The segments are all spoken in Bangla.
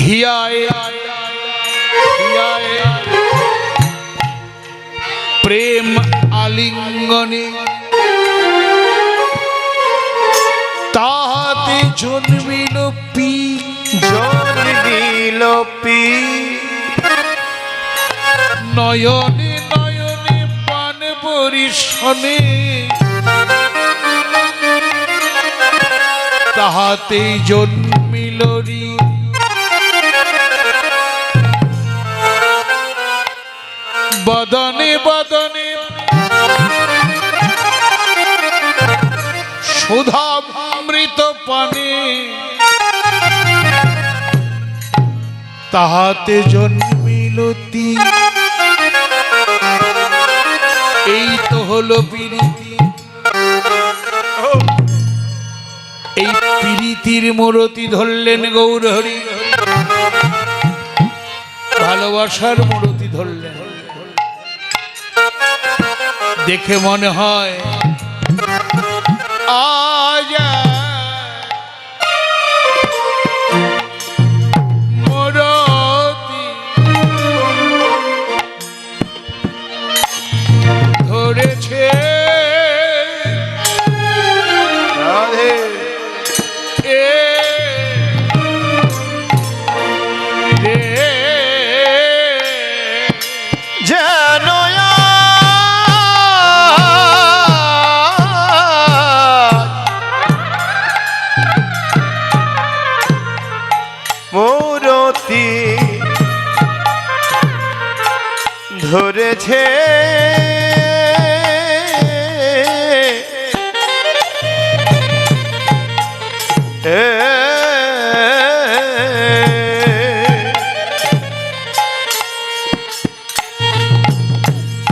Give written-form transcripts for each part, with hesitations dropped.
হিয়ায় হিয়ায় প্রেম আলিঙ্গনে তাহাতে জন্মিল পি জন্মিল পি নয়নে নয়নে পান বরিশনে তাহাতে জন্মিল রি বদনে বদনে সুধামৃত পানে তাহাতে জন্মিল তি এই তো হলো প্রীতি এই প্রীতির মূরতি ধরলেন গৌরহরি ভালোবাসার মূরতি ধরলেন দেখে মনে হয় আজ মূরতি ধরেছে রাধে এ রে যেন মূরতি ধরেছে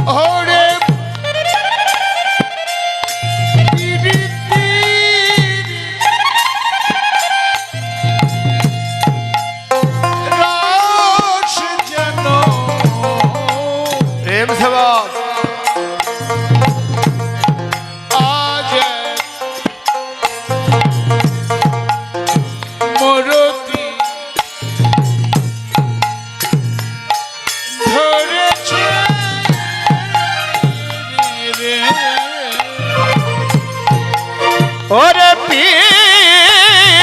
ওরে রস যেন প্রেম সেবক আজ মূরতি ধরেছে রে ওরে পীড়িতে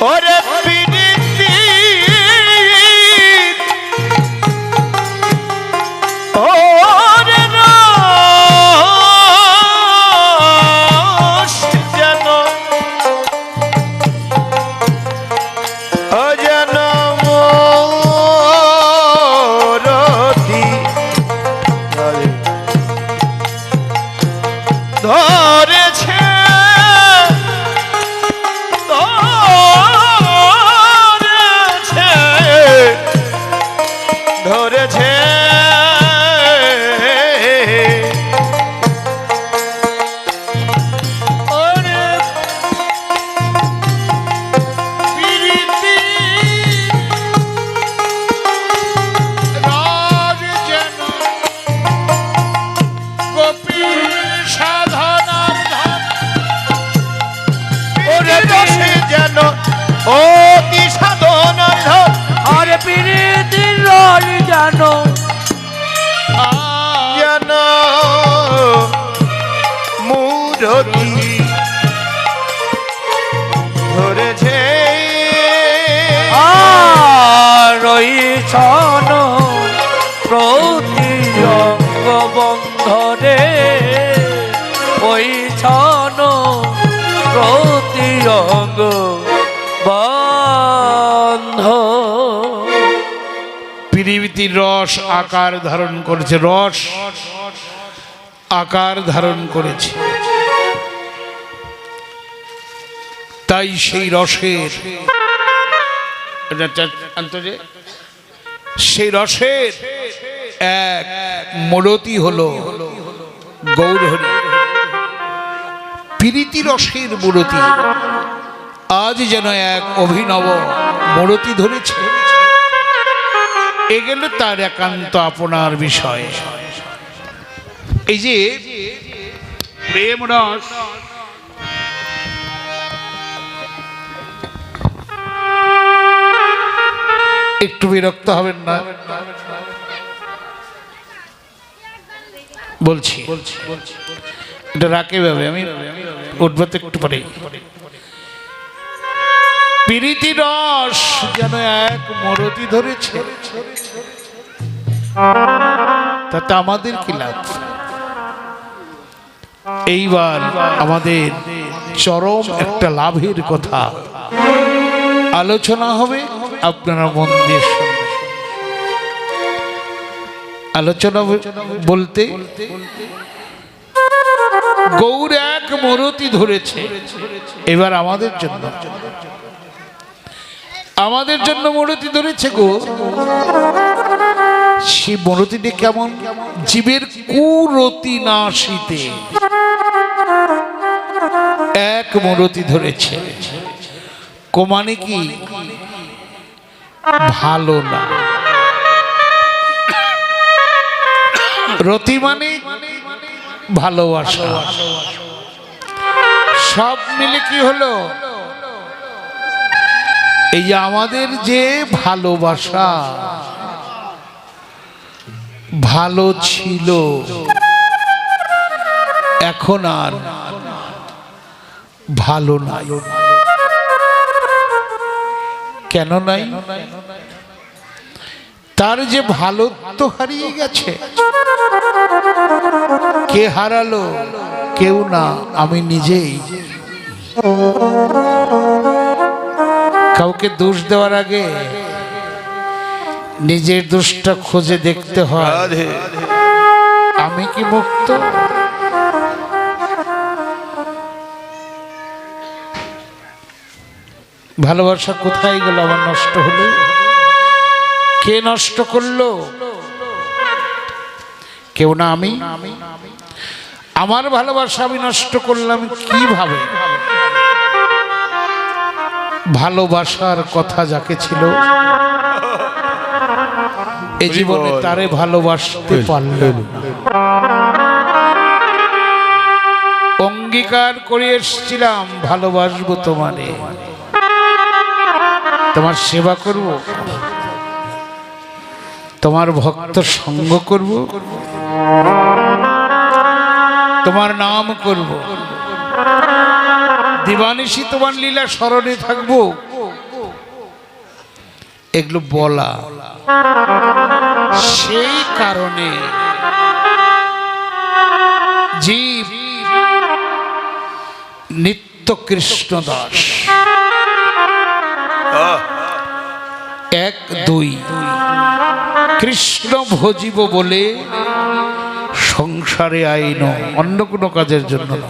ওরে পীড়িতে ওরে রস যেন অজন মূরতি ধরেছে ধরেছে ধরেছে ওরে প্রীতি রাজ যেন গোপীর সাধনার ধন ওরে দশে যেন অতি সাধনার ধন আরে প্রীতির রস জানো যেন মূরতি ধরেছে আর ওই ছন প্রতি অঙ্গ বন্ধনে ওই ছন প্রতি অঙ্গ বন্ধ পৃথিবীর রস আকার ধারণ করেছে রস আকার ধারণ করেছে তাই সেই রসের সেই রসের এক মূরতি হলো গৌরহরি প্রীতি রসের মূরতি আজ যেন এক অভিনব মূরতি ধরেছে এগুলো তার একান্ত আপনার বিষয়। এই যে প্রেম রস একটু বিরক্ত হবেন না, বলছি এটা রাখে ভাবে আমি উঠবো তো একটু পরে। প্রীতি রস যেন এক মরতি ধরেছে, তাতে আমাদের কি লাভ? এইবার আমাদের চরম একটা লাভের কথা আলোচনা হবে, আপনারা মন দিয়ে শুনবেন। আলোচনা বলতে গৌর এক মরতি ধরেছে, এবার আমাদের জন্য মরতি ধরেছে গো। সেই মরতিটি কেমন? জীবের কুরতি নাশিতে এক মরতি ধরেছে। মানে কি? ভালো না। রতি মানে ভালোবাসা। সব মিলে কি হলো? এই যে আমাদের যে ভালোবাসা ভালো ছিল, এখন আর ভালো নাই। কেন নাই? তার যে ভালো তো হারিয়ে গেছে। কে হারালো? কেউ না, আমি নিজেই। কাউকে দোষ দেওয়ার আগে নিজের দোষটা খুঁজে দেখতে হয়, আমি কি মুক্ত? ভালোবাসা কোথায় গেল? আমার নষ্ট হলো। কে নষ্ট করলো? কেউ না, আমি। আমার ভালোবাসা আমি নষ্ট করলাম কিভাবে? ভালোবাসার কথা যাকে ছিল এই জীবনে তারে ভালোবাসতে পারলেন। অঙ্গীকার করে এসেছিলাম ভালোবাসবো তোমারে, তোমার সেবা করব, তোমার ভক্ত সঙ্গ করব, তোমার নাম করব, দিবানিশি তোমার লীলা স্মরণে থাকবো। এগুলো বলা, সেই কারণে জীব নিত্য কৃষ্ণ দাস। 1, 2 কৃষ্ণ ভজিব বলে সংসারে আইন, অন্য কোনো কাজের জন্য না।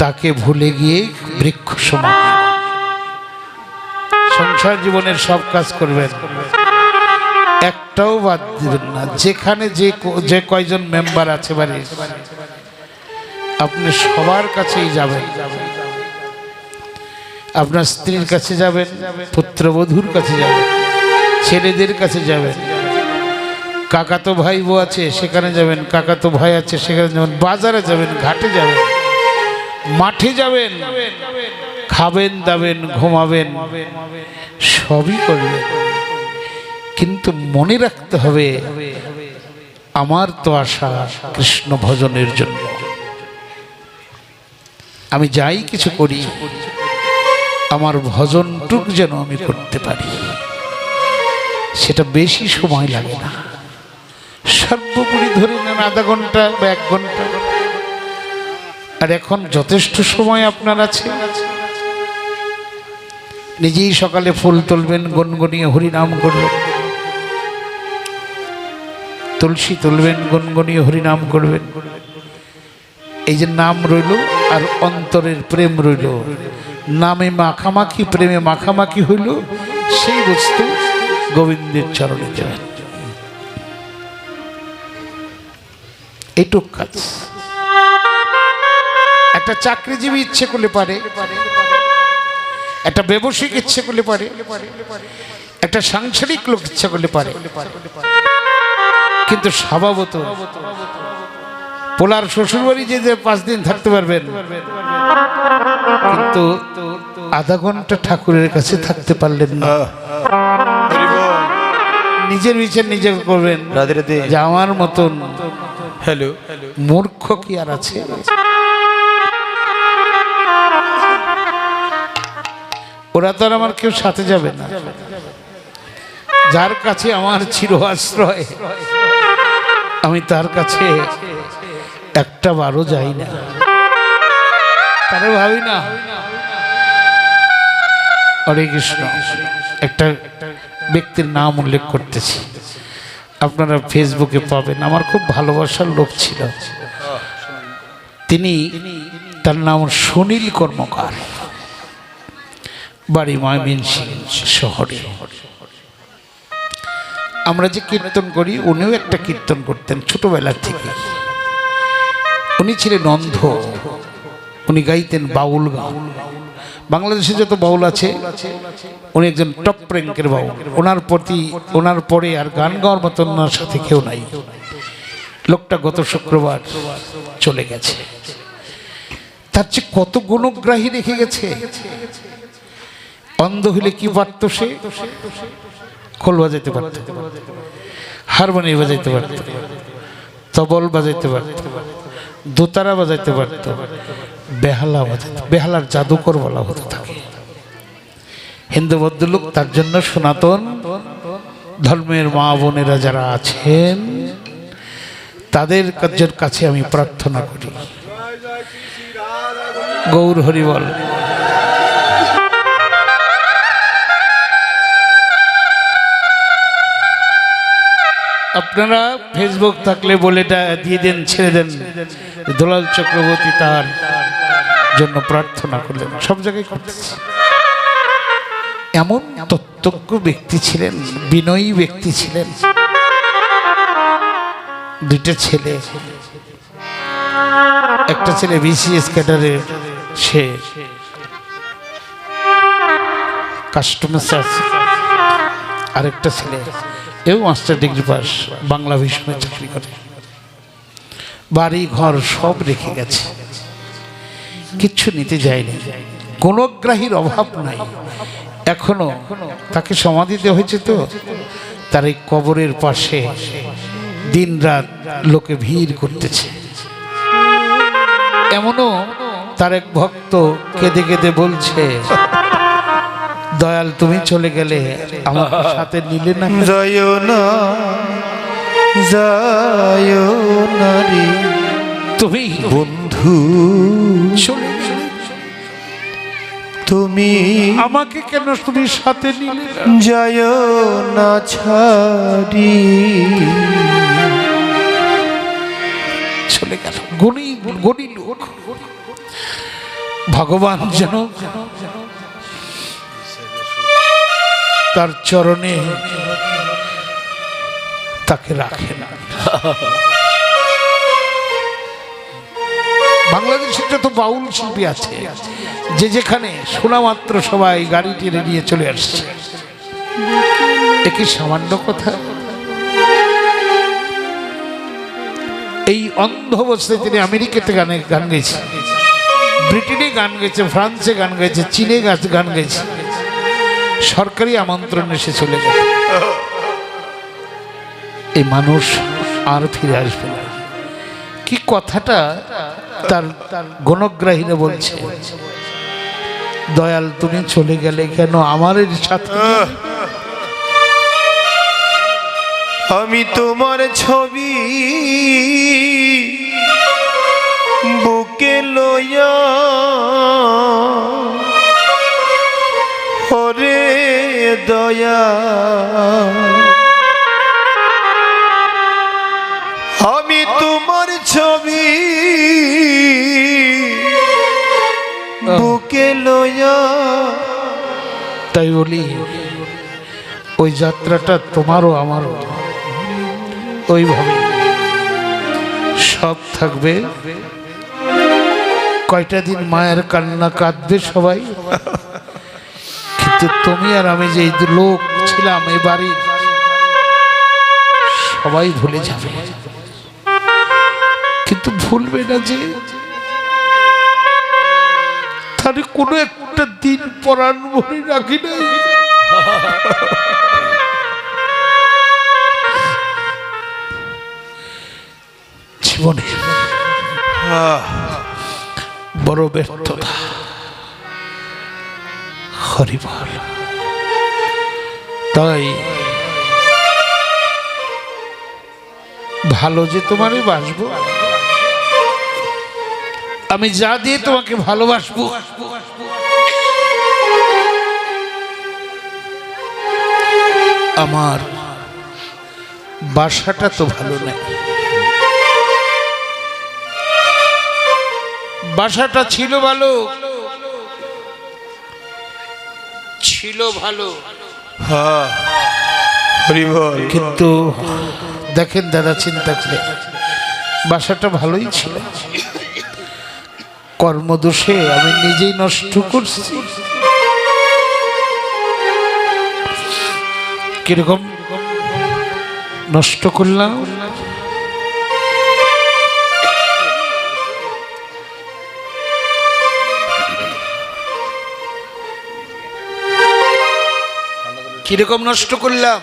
তাকে ভুলে গিয়ে বৃক্ষ সমান সংসার জীবনের সব কাজ করবেন, একটাও বাদ দিবেন না। যেখানে যে কয়জন মেম্বার আছে বাড়ির, আপনি সবার কাছেই যাবেন। আপনার স্ত্রীর কাছে যাবেন, পুত্রবধূর কাছে যাবেন, ছেলেদের কাছে যাবেন, কাকাতো ভাই বউ আছে সেখানে যাবেন, কাকাতো ভাই আছে সেখানে যাবেন, বাজারে যাবেন, ঘাটে যাবেন, মাঠে যাবেন, খাবেন দাবেন, ঘুমাবেন, সবই করবেন। কিন্তু মনে রাখতে হবে, আমার তো আশা কৃষ্ণ ভজনের জন্য। আমি যাই কিছু করি, আমার ভজনটুক যেন আমি করতে পারি। সেটা বেশি সময় লাগে না, সর্বোপরি ধরে নেন আধা ঘন্টা বা 1 ঘন্টা। আর এখন যথেষ্ট সময় আপনার আছে। নিজেই সকালে ফুল তুলবেন, গুনগুনিয়ে হরিনাম করবেন, তুলসী তুলবেন, গুনগুনিয়ে হরিনাম করবেন। এই যে নাম রইল আর অন্তরের প্রেম রইল, নামে মাখামাখি, প্রেমে মাখামাখি হইল, সেই বস্তু গোবিন্দের চরণে দেবেন। এইটুক কাজ। একটা চাকরিজীবী ইচ্ছে করলে পারে, একটা ব্যবসায়িক ইচ্ছে করলে পারে, একটা সাংসারিক লোক ইচ্ছা করলে পারে। কিন্তু স্বভাবত পোলার শ্বশুরবাড়ি যে 5 দিন থাকতে পারবেন, কিন্তু আধা ঘন্টা ঠাকুরের কাছে থাকতে পারলেন না। নিজের বিচার নিজে করবেন রাধে রাধে। যে আমার মতন হ্যালো মূর্খ কি আর আছে? ওরা তো আর আমার কেউ সাথে যাবে না। যার কাছে আমার চির আশ্রয়, আমি তার কাছে একটা বারও যাই না, তারে ভাবি না। হরে কৃষ্ণ। একটা ব্যক্তির নাম উল্লেখ করতেছি, আপনারা ফেসবুকে পাবেন। আমার খুব ভালোবাসার লোক ছিল তিনি, তার নাম সুনীল কর্মকার, বাড়ি ময়মনসিংহ শহরে। আমরা যে কীর্তন করি, উনিও একটা কীর্তন করতেন ছোটবেলা থেকে। উনি ছিলেন অন্ধ, উনি গাইতেন বাউল গান। বাংলাদেশে যত বাউল আছে, উনি একজন টপ র্যাঙ্কের বাউল। ওনার পরে আর গান গাওয়ার মতো ওনার সাথে কেউ নাই। লোকটা গত শুক্রবার চলে গেছে। তার চেয়ে কত গুণগ্রাহী রেখে গেছে। অন্ধ হইলে কি পারত সে? খোল বাজাইতে পারত, হারমোনিয়াম বাজাইতে পারত, তবল বাজাইতে পারত, দোতারা বাজাইতে পারত, বেহালা বাজাইতে। বেহালার জাদুকর বলা হতো তাকে। হিন্দু ভদ্রলোক। তার জন্য সনাতন ধর্মের মা বোনেরা যারা আছেন, তাদের কাছে আমি প্রার্থনা করি, গৌর হরি বল। আপনারা ফেসবুক থাকলে বলে দিয়ে দেন, ছেড়ে দেন, দুলাল চক্রবর্তী তার জন্য প্রার্থনা করলেন। সব জায়গায় করতেছি। এমন তত্ত্বজ্ঞ ব্যক্তি ছিলেন, বিনয়ী ব্যক্তি ছিলেন। 2টা ছেলে, একটা ছেলে বিসিএস ক্যাডারের, সে কাস্টমার আছে। আরেকটা ছেলে এও মাস্টার ডিগ্রি পাস, বাংলা বিষয়ে চাকরি করে। বাড়ি ঘর সব রেখে গেছে, কিচ্ছু নিতে যায়নি। গুণগ্রাহীর অভাব নাই। এখনো তাকে সমাধি দেওয়া হয়েছে, তো তার এই কবরের পাশে দিন রাত লোকে ভিড় করতেছে। এমনও তার এক ভক্ত কেঁদে কেঁদে বলছে, দয়াল তুমি চলে গেলে আমার সাথে নিলে না। যায় না, যায় না রে তুমি বন্ধু, চলে গেলে, তুমি আমাকে কেন তুমি সাথে নিলে না? যায় না ছাড়ি। চলে গেল। গণি লোক। ভগবান যেন তার চরণে তাকে রাখে না। বাংলাদেশে যত বাউল শিল্পী আছে, যে যেখানে শোনা মাত্র সবাই গাড়ি টেনে নিয়ে চলে আসছে। এ কি সামান্য কথা? এই অন্ধ অবস্থায় তিনি আমেরিকাতে গান গেছে, ব্রিটেনে গান গেছে, ফ্রান্সে গান গেছে, চীনে গান গেছে। সরকারি আমন্ত্রণ এসে চলে গেল। এই মানুষ আর ফিরে আসবে না। কি কথাটা তার গুণগ্রাহীরা বলছে, দয়াল তুমি চলে গেলে কেন আমার সাথে? আমি তোমার ছবি বুকে লইয়া, ওরে দয়া, আমি তোমার ছবি বুকে লইয়া। তাই বলি, ওই যাত্রাটা তোমারও আমারও ওইভাবে সব থাকবে। কয়টা দিন মায়ের কান্না কাঁদবে সবাই, কিন্তু তুমি আর আমি যে লোক ছিলাম এই বাড়ির, সবাই ভুলে যাবে, কিন্তু ভুলবে না যে তার কোনো একটা দিন পরাণ মনে রাখি নাই। জীবনে বড় ব্যর্থতা। হরিবল। তাই ভালো যে তোমারই বাসবো, আমি যা দিয়ে তোমাকে ভালোবাসবো, আমার বাসাটা তো ভালো নেই। বাসাটা ছিল ভালো, ছিল ভালো, কিন্তু দেখেন দাদা, চিন্তা করে বাসাটা ভালোই ছিল, কর্মদোষে আমি নিজেই নষ্ট করছি। কিরকম নষ্ট করলাম? কিরকম নষ্ট করলাম?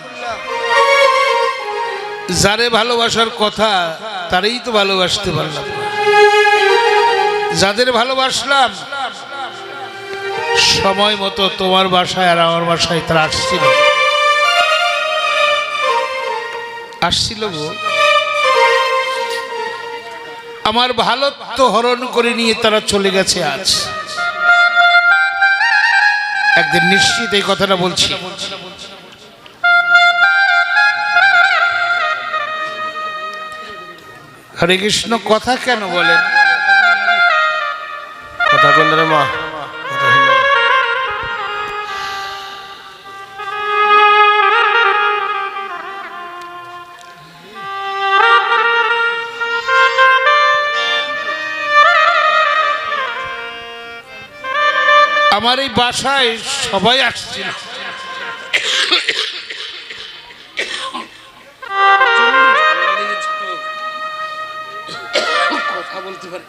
যারে ভালোবাসার কথা তারই তো ভালোবাসতে পারলাম, যাদের ভালোবাসলাম সময় মতো তোমার বাসায় আর আমার বাসায় তারা আসছিল গো, আমার ভালো তো হরণ করে নিয়ে তারা চলে গেছে। আজ একদিন নিশ্চিত এই কথাটা বলছি, হরে কৃষ্ণ কথা কেন বলেন? কথা কোন রে মা? আমার এই বাসায় সবাই আসছিল, কথা বলতে পারি,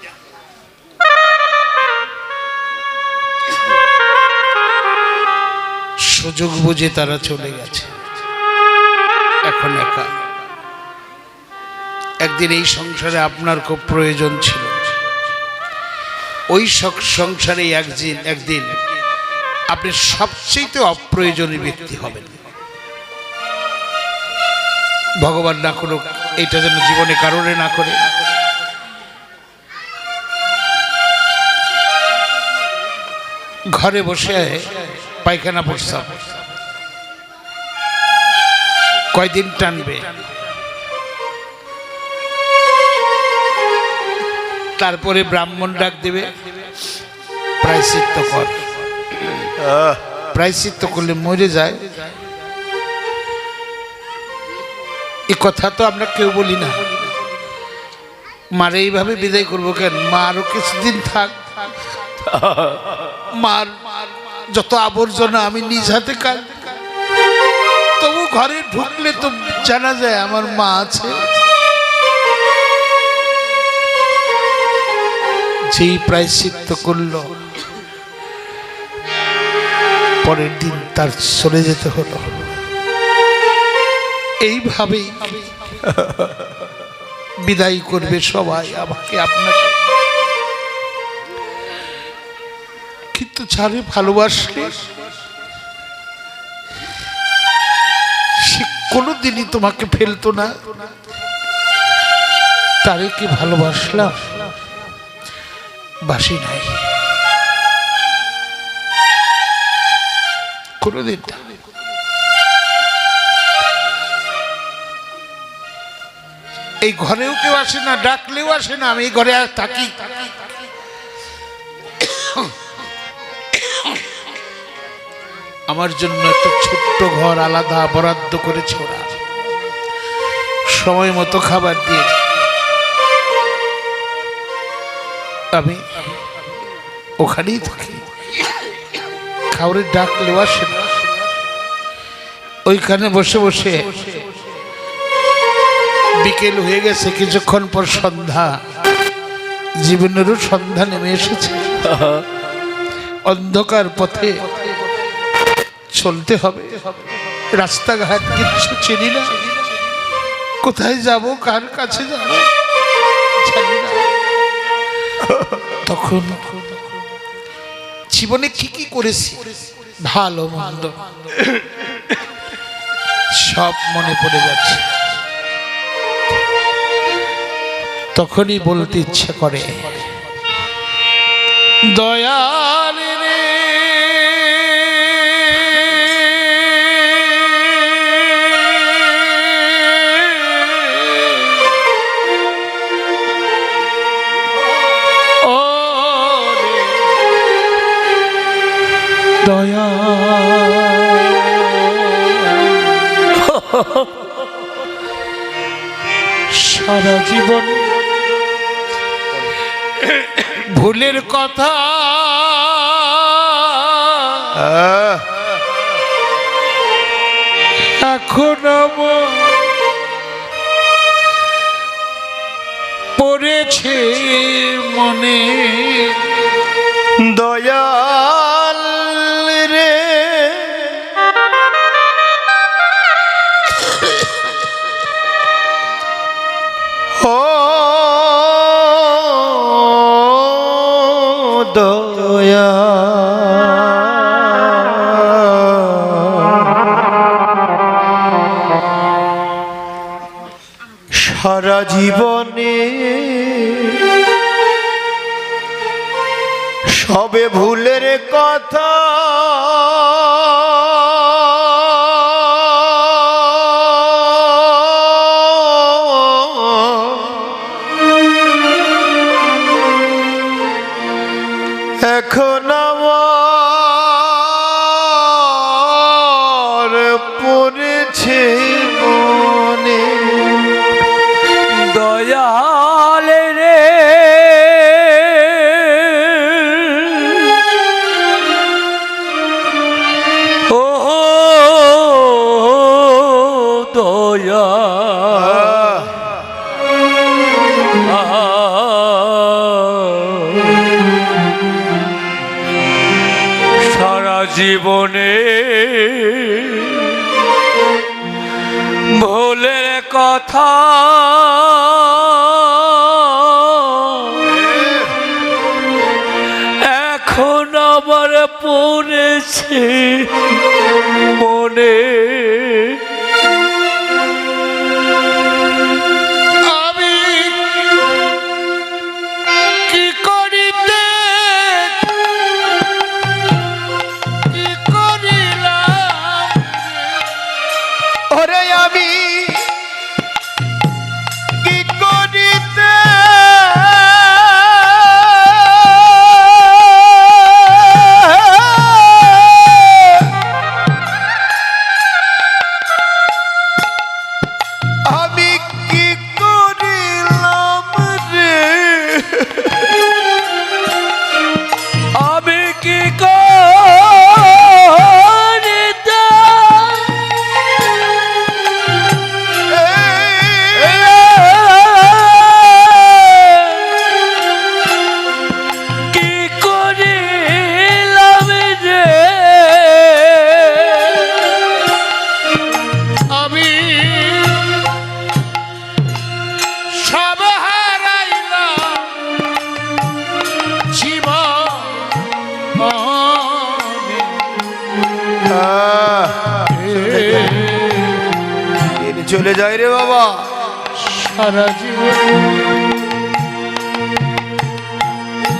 সুযোগ বুঝে তারা চলে গেছে, এখন একা। একদিন এই সংসারে আপনার খুব প্রয়োজন ছিল, ওই সংসারে একদিন আপনি সবচেয়ে অপ্রয়োজনীয় ব্যক্তি হবেন। ভগবান না করুক এটা যেন জীবনে কারণে না করে। ঘরে বসে পায়খানা প্রস্রাব কয়দিন টানবে, তারপরে ব্রাহ্মণ ডাক দেবে, প্রায়শ্চিত্ত কর। প্রায়শ্চিত্ত করলে মরে যায়, এ কথা তো আমরা কেউ বলি না। মারে এইভাবে বিদায় করবো কেন? মা আরো কিছুদিন থাক, মার যত আবর্জনা আমি নিজ হাতে কাল, তবু ঘরে ঢুকলে তো জানা যায় আমার মা আছে। যেই প্রায়শ্চিত্ত করলো পরের দিন তার চলে যেতে হলো। এইভাবেই বিদায় করবে সবাই আমাকে আপনাকে, কিন্তু যারে ভালোবাসলে সে কোনোদিনই তোমাকে ফেলতো না। তারে কি ভালোবাসলাম? বাসি নাই কোনোদিন। এই ঘরেও কেউ আসে না, ডাকলেও আসে না, আমি এই ঘরে থাকি। আমার জন্য একটা ছোট্ট ঘর আলাদা বরাদ্দ করেছে ওরা, সময় মতো খাবার দিয়ে আমি ওখানেই থাকি। কাউরে ডাকলেও আসে না, ওইখানে বসে বসে বিকেল হয়ে গেছে, কিছুক্ষণ পর সন্ধ্যা, জীবনেরও সন্ধ্যা নেমে এসেছে। অন্ধকার পথে চলতে হবে, রাস্তাঘাট কিচ্ছু চিনি না, কোথায় যাব, কার কাছে যাব জানি না। তখন জীবনে কি কি করেছি, ভালো মন্দ সব মনে পড়ে যাচ্ছে। তখনই বলতে ইচ্ছে করে, দয়াল রে ও রে দয়া, সারা জীবন ভুলের কথা এখন আমার পড়েছে মনে। দয়াল রে ও দয়া, সারা জীবনে সবে ভুলের কথা এখন আমার পড়েছে মনে। দয়াল রে ও দয়া, সারা জীবনে ভুলের কথা এখন আবার পড়েছে মনে। আমি কি করিতে কি করিলাম, ওরে আমি কি করিতে আমি কি করিলাম রে, আমি কি করিতে কি করিলাম রে, আমি সব হারাইলাম জীবনে। চলে যায় রে বাবা। সারা জীবন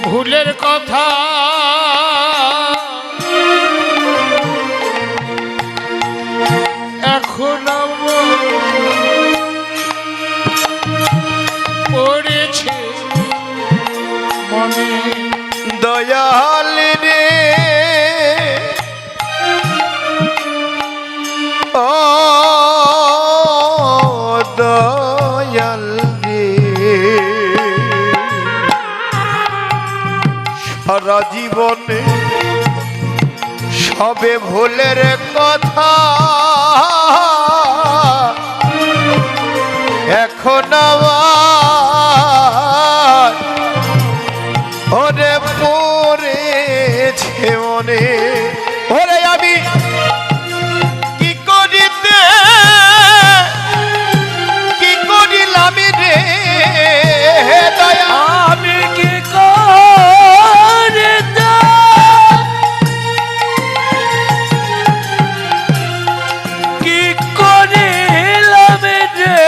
ভুলের কথা এখন আমার পড়েছে মনে। দয়াল রে ও দয়াল রে, সারা জীবনে সবে ভুলের কথা এখন আমার ওরে পড়েছে মনে ওরে আমি কি করিতে কি করিলাম রে দয়া আমি কি করিতে কি করিলাম রে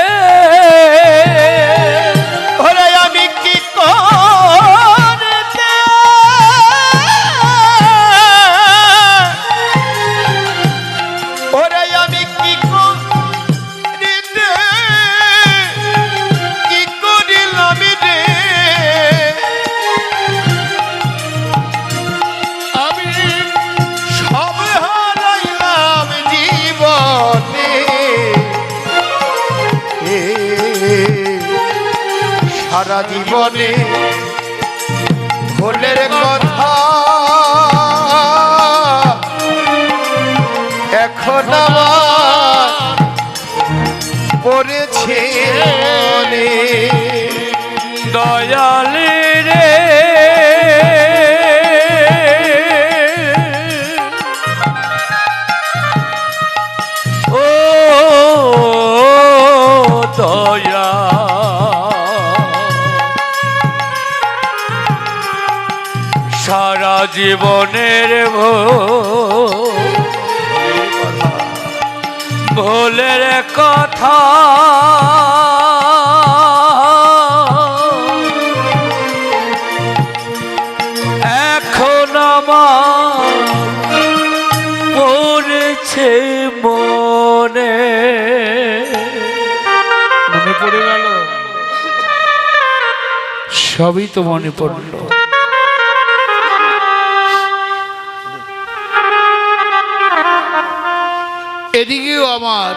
ওরে আমি কি করিতে ওরে আমি কি করিতে কি করিলাম রে আমি সব হারাইলাম জীবনে সারা জীবনে ভুলের কথা এখন আমার পড়েছে মনে দয়ালি রে ও দয়া সারা জীবনের ভুলের কথা এখন আমার পড়েছে মনে মনে পড়ে গেল সবই তো মনে পড়ল এদিকেও আমার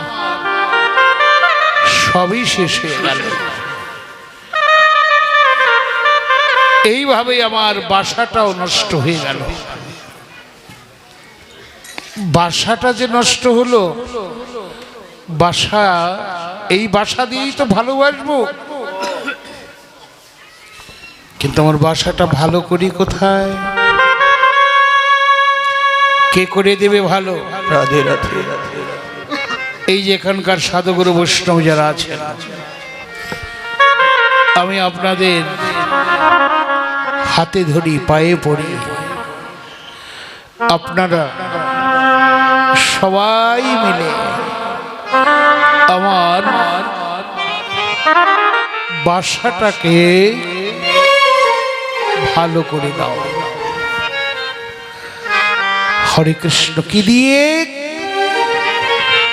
সবই শেষ হয়ে গেল এইভাবেই আমার বাসাটাও নষ্ট হয়ে গেল বাসাটা যে নষ্ট হলো বাসা এই বাসা দিয়েই তো ভালোবাসবো কিন্তু আমার বাসাটা ভালো করি কোথায় কে করে দেবে ভালো রাধে রাধে এই যে এখানকার সাধুগুরু বৈষ্ণব যারা আছেন আমি আপনাদের হাতে ধরি পায়ে পড়ি আপনারা সবাই মিলে আমার বাসাটাকে ভালো করে দাও হরে কৃষ্ণ কি দিয়ে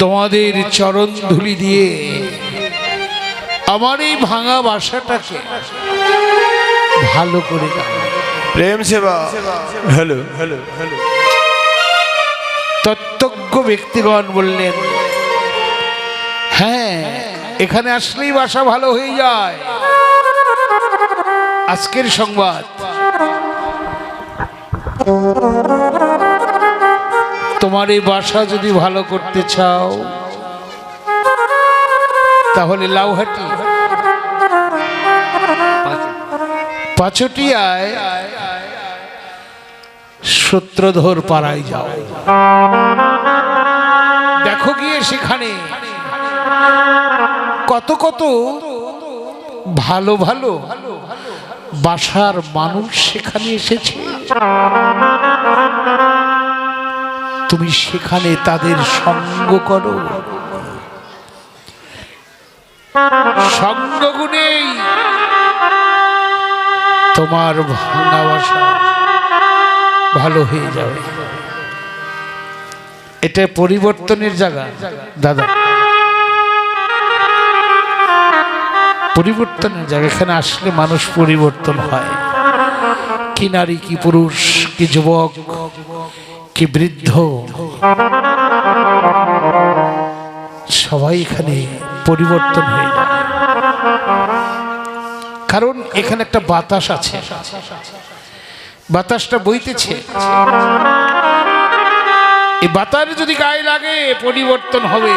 তোমাদের চরণ ধুলি দিয়ে আমার এই ভাঙা বাসাটাকে ভালো করে দাও প্রেম সেবা হ্যালো হ্যালো হ্যালো তত্ত্বজ্ঞ ব্যক্তিগণ বললেন হ্যাঁ এখানে আসলেই বাসা ভালো হয়ে যায় আজকের সংবাদ তোমার এই বাসা যদি ভালো করতে চাও তাহলে লাউহাটি পাচটিয়ায় সূত্রধর পাড়ায় যাও দেখো গিয়ে সেখানে কত কত ভালো ভালো বাসার মানুষ সেখানে এসেছে তুমি সেখানে তাদের সঙ্গ করো সঙ্গ গুণেই তোমার ভাঙা বাসা ভালো হয়ে যাবে এটা পরিবর্তনের জায়গা দাদা পরিবর্তনের জায়গা এখানে আসলে মানুষ পরিবর্তন হয় কি নারী কি পুরুষ কি যুবক কি বৃদ্ধ সবাই এখানে পরিবর্তন হয়ে যায় কারণ এখানে একটা বাতাস আছে বাতাসটা বইতেছে এই বাতাস যদি গায়ে লাগে পরিবর্তন হবে